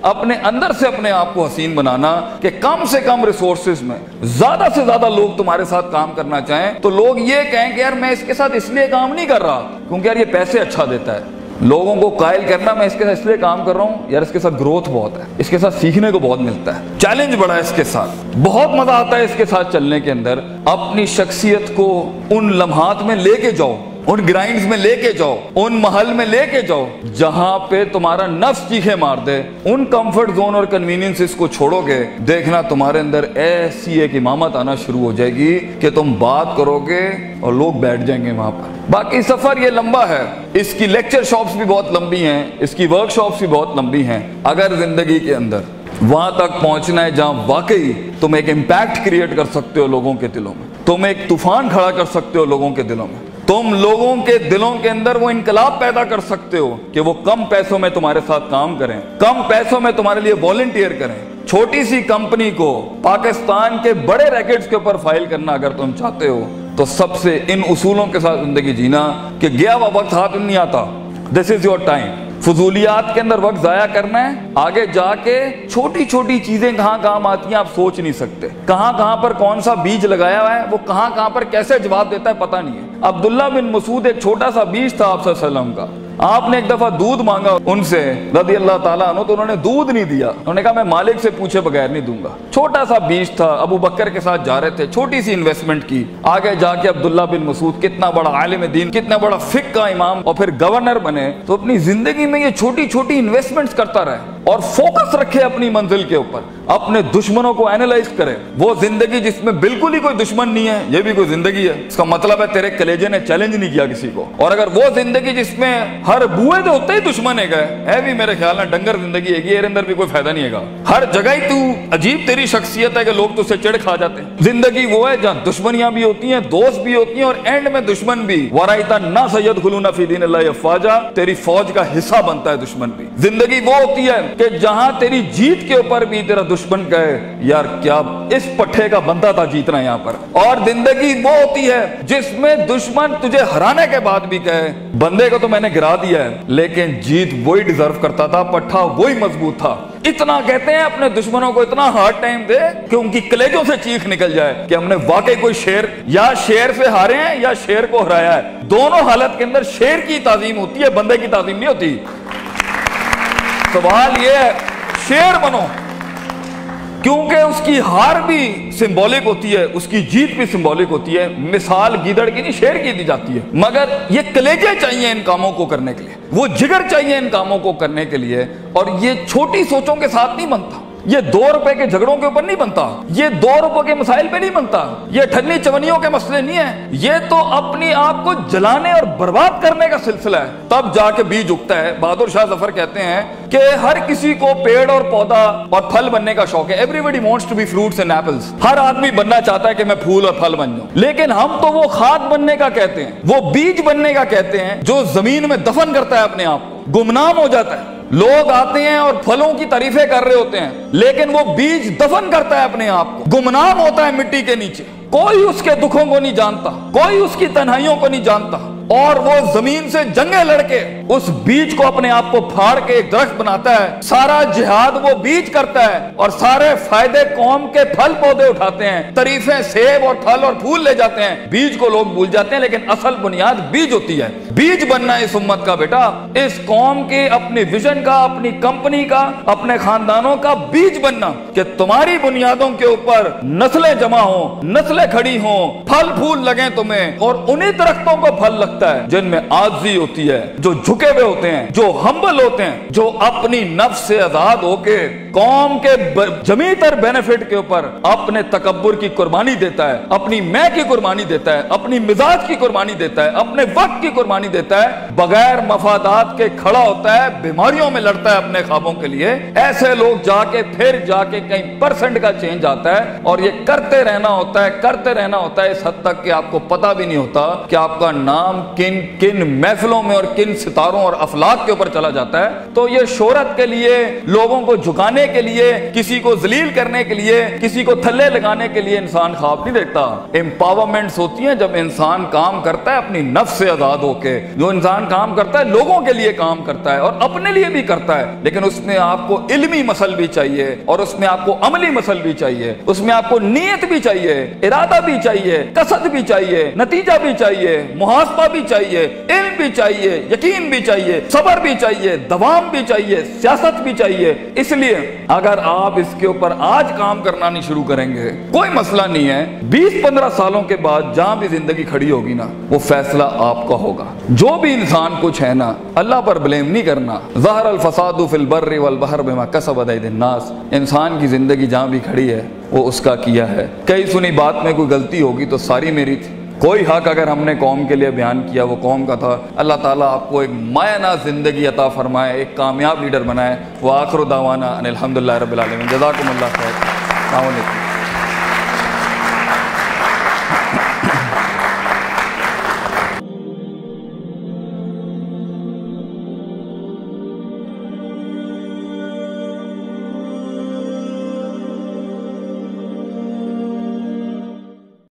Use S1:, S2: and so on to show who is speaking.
S1: اپنے اندر سے اپنے آپ کو حسین بنانا کہ کم سے کم ریسورسز میں زیادہ سے زیادہ لوگ تمہارے ساتھ کام کرنا چاہیں تو لوگ یہ کہیں کہ یار میں اس کے ساتھ اس لیے کام نہیں کر رہا کیونکہ یار یہ پیسے اچھا دیتا ہے. لوگوں کو قائل کرنا میں اس کے ساتھ اس لیے کام کر رہا ہوں یار اس کے ساتھ گروتھ بہت ہے, اس کے ساتھ سیکھنے کو بہت ملتا ہے, چیلنج بڑا ہے اس کے ساتھ, بہت مزہ آتا ہے اس کے ساتھ چلنے کے اندر. اپنی شخصیت کو ان لمحات میں لے کے جاؤ, ان گرائنڈز میں لے کے جاؤ, ان محل میں لے کے جاؤ جہاں پہ تمہارا نفس چیخے مار دے. ان کمفرٹ زون اور کنوینئنس کو چھوڑو گے, دیکھنا تمہارے اندر ایسی ایک امامت آنا شروع ہو جائے گی کہ تم بات کرو گے اور لوگ بیٹھ جائیں گے وہاں پر. باقی سفر یہ لمبا ہے, اس کی لیکچر شاپس بھی بہت لمبی ہیں, اس کی ورک شاپس بھی بہت لمبی ہیں. اگر زندگی کے اندر وہاں تک پہنچنا ہے جہاں واقعی تم ایک امپیکٹ کریٹ کر سکتے ہو لوگوں کے دلوں میں, تم ایک طوفان کھڑا کر سکتے ہو لوگوں کے دلوں میں, تم لوگوں کے دلوں کے اندر وہ انقلاب پیدا کر سکتے ہو کہ وہ کم پیسوں میں تمہارے ساتھ کام کریں, کم پیسوں میں تمہارے لیے والنٹیئر کریں. چھوٹی سی کمپنی کو پاکستان کے بڑے ریکٹس کے اوپر فائل کرنا اگر تم چاہتے ہو تو سب سے ان اصولوں کے ساتھ زندگی جینا کہ گیا ہوا وقت ہاتھ نہیں آتا. دس از یور ٹائم. فضولیات کے اندر وقت ضائع کرنا ہے, آگے جا کے چھوٹی چھوٹی چیزیں کہاں کام آتی ہیں آپ سوچ نہیں سکتے. کہاں کہاں پر کون سا بیج لگایا ہوا ہے وہ کہاں پر کیسے جواب دیتا ہے پتہ نہیں ہے. عبداللہ بن مسعود ایک چھوٹا سا بیج تھا آپ صلی اللہ علیہ وسلم کا. آپ نے ایک دفعہ دودھ مانگا ان سے رضی اللہ تعالیٰ عنہ تو انہوں نے دودھ نہیں دیا. انہوں نے کہا میں مالک سے پوچھے بغیر نہیں دوں گا. چھوٹا سا بیج تھا, ابو بکر کے ساتھ جا رہے تھے, چھوٹی سی انویسٹمنٹ کی. آگے جا کے عبداللہ بن مسعود کتنا بڑا عالم دین, کتنا بڑا فقہ کا امام اور پھر گورنر بنے. تو اپنی زندگی میں یہ چھوٹی چھوٹی انویسٹمنٹس کرتا رہے اور فوکس رکھے اپنی منزل کے اوپر, اپنے دشمنوں کو اینالائز کرے. وہ زندگی جس میں بالکل ہی کوئی دشمن نہیں ہے یہ بھی کوئی زندگی ہے. اس کا مطلب ہے تیرے کلیجے نے چیلنج نہیں کیا کسی کو. اور اگر وہ زندگی جس میں ہر بوئے تو ہوتے ہی دشمن ہے بھی میرے خیال میں ڈنگر زندگی ہے, یہ اندر بھی کوئی فائدہ نہیں ہے. ہر جگہ ہی تو عجیب تیری شخصیت ہے کہ لوگ تجھ سے چڑ کھا جاتے ہیں. زندگی وہ ہے جہاں دشمنیاں بھی ہوتی ہیں, دوست بھی ہوتی ہیں اور اینڈ میں دشمن بھی. ورائتا نا سید خلونا فی دین اللہ افواجا, تیری فوج کا حصہ بنتا ہے دشمن بھی. زندگی وہ ہوتی ہے کہ جہاں تیری جیت کے اوپر بھی تیرا دشمن کہے یار کیا اس پٹھے کا بندہ تھا جیتنا یہاں پر. اور زندگی وہ ہوتی ہے جس میں دشمن تجھے ہرانے کے بعد بھی کہے بندے کو تو میں نے گرا دیا ہے لیکن جیت وہی ڈیزرو کرتا تھا, پٹھا وہی مضبوط تھا. اتنا کہتے ہیں اپنے دشمنوں کو اتنا ہارڈ ٹائم دے کہ ان کی کلیجوں سے چیخ نکل جائے کہ ہم نے واقعی کوئی شیر یا شیر سے ہارے ہیں یا شیر کو ہرایا ہے. دونوں حالت کے اندر شیر کی تعظیم ہوتی ہے, بندے کی تعظیم نہیں ہوتی. سوال یہ ہے شیر بنو کیونکہ اس کی ہار بھی سمبولک ہوتی ہے, اس کی جیت بھی سمبولک ہوتی ہے. مثال گیدڑ کی نہیں شیر کی دی جاتی ہے, مگر یہ کلیجے چاہیے ان کاموں کو کرنے کے لیے, وہ جگر چاہیے ان کاموں کو کرنے کے لیے. اور یہ چھوٹی سوچوں کے ساتھ نہیں بنتا, یہ 2 روپے کے جھگڑوں کے اوپر نہیں بنتا, یہ 2 روپے کے مسائل پہ نہیں بنتا, یہ ٹھنی چونیوں کے مسئلے نہیں ہیں. یہ تو اپنی آپ کو جلانے اور برباد کرنے کا سلسلہ ہے, تب جا کے بیج اگتا ہے. بہادر شاہ ظفر کہتے ہیں کہ ہر کسی کو پیڑ اور پودا اور پھل بننے کا شوق ہے. Everybody wants to be fruits and apples. ہر آدمی بننا چاہتا ہے کہ میں پھول اور پھل بن جاؤں, لیکن ہم تو وہ کھاد بننے کا کہتے ہیں, وہ بیج بننے کا کہتے ہیں جو زمین میں دفن کرتا ہے اپنے آپ کو, گمنام ہو جاتا ہے. لوگ آتے ہیں اور پھلوں کی تعریفیں کر رہے ہوتے ہیں لیکن وہ بیج دفن کرتا ہے اپنے آپ کو, گمنام ہوتا ہے مٹی کے نیچے. کوئی اس کے دکھوں کو نہیں جانتا, کوئی اس کی تنہائیوں کو نہیں جانتا, اور وہ زمین سے جنگیں لڑ کے اس بیج کو اپنے آپ کو پھاڑ کے ایک درخت بناتا ہے. سارا جہاد وہ بیج کرتا ہے اور سارے فائدے قوم کے پھل پودے اٹھاتے ہیں, تعریفیں سیب اور پھل اور پھول لے جاتے ہیں. بیج کو لوگ بھول جاتے ہیں لیکن اصل بنیاد بیج ہوتی ہے. بیج بننا اس امت کا بیٹا, اس قوم کے اپنی ویژن کا, اپنی کمپنی کا, اپنے خاندانوں کا بیج بننا کہ تمہاری بنیادوں کے اوپر نسلیں جمع ہوں, نسلیں کھڑی ہوں, پھل پھول لگیں تمہیں. اور انہی درختوں کو پھل لگتا ہے جن میں عاجزی ہوتی ہے, جو جھکے ہوئے ہوتے ہیں, جو ہمبل ہوتے ہیں, جو اپنی نفس سے آزاد ہو کے قوم کے جمیع تر بینیفٹ کے اوپر اپنے تکبر کی قربانی دیتا ہے, اپنی میں کی قربانی دیتا ہے, اپنی مزاج کی قربانی دیتا ہے, اپنے وقت کی قربانی دیتا ہے, بغیر مفادات کے کھڑا ہوتا ہے, بیماریوں میں لڑتا ہے اپنے خوابوں کے لیے. ایسے لوگ جا کے پھر جا کے کہیں % کا چینج آتا ہے. اور یہ کرتے رہنا ہوتا ہے, کرتے رہنا ہوتا ہے, اس حد تک کہ آپ کو پتہ بھی نہیں ہوتا کہ آپ کا نام کن کن محفلوں میں اور کن ستاروں اور افلاک کے اوپر چلا جاتا ہے. تو یہ شہرت کے لیے, لوگوں کو جھکانے گرانے کے لیے، کسی کو ذلیل کرنے کے لیے، کسی کو تھلے لگانے کے لیے انسان خواب نہیں دیکھتا۔ امپاورمنٹس ہوتی ہیں جب انسان کام کرتا ہے اپنی نفس سے آزاد ہو کے، جو انسان کام کرتا ہے لوگوں کے لیے کام کرتا ہے اور اپنے لیے بھی کرتا ہے، لیکن اس میں آپ کو علمی مسل بھی چاہیے اور اس میں آپ کو عملی مسل بھی چاہیے، اس میں آپ کو نیت بھی چاہیے، ارادہ بھی چاہیے، قصد بھی چاہیے، نتیجہ بھی چاہیے، محاسبہ بھی چاہیے، علم بھی چاہیے، یقین بھی چاہیے، صبر بھی چاہیے، دوام بھی چاہیے، سیاست بھی چاہیے۔ اس لیے اگر آپ اس کے اوپر آج کام کرنا نہیں شروع کریں گے، کوئی مسئلہ نہیں ہے، 20-15 سالوں کے بعد جہاں بھی زندگی کھڑی ہوگی نا، وہ فیصلہ آپ کا ہوگا۔ جو بھی انسان کچھ ہے نا، اللہ پر بلیم نہیں کرنا۔ ظہر الفساد فی البر والبحر بما کسبت ایدی الناس، انسان کی زندگی جہاں بھی کھڑی ہے وہ اس کا کیا ہے۔ کئی سنی بات میں کوئی غلطی ہوگی تو ساری میری تھی، کوئی حق اگر ہم نے قوم کے لیے بیان کیا وہ قوم کا تھا۔ اللہ تعالیٰ آپ کو ایک معنی زندگی عطا فرمائے، ایک کامیاب لیڈر بنائے۔ وآخر دعوانا ان الحمدللہ رب العالمین۔ جزاکم اللہ خیر۔ السلام علیکم۔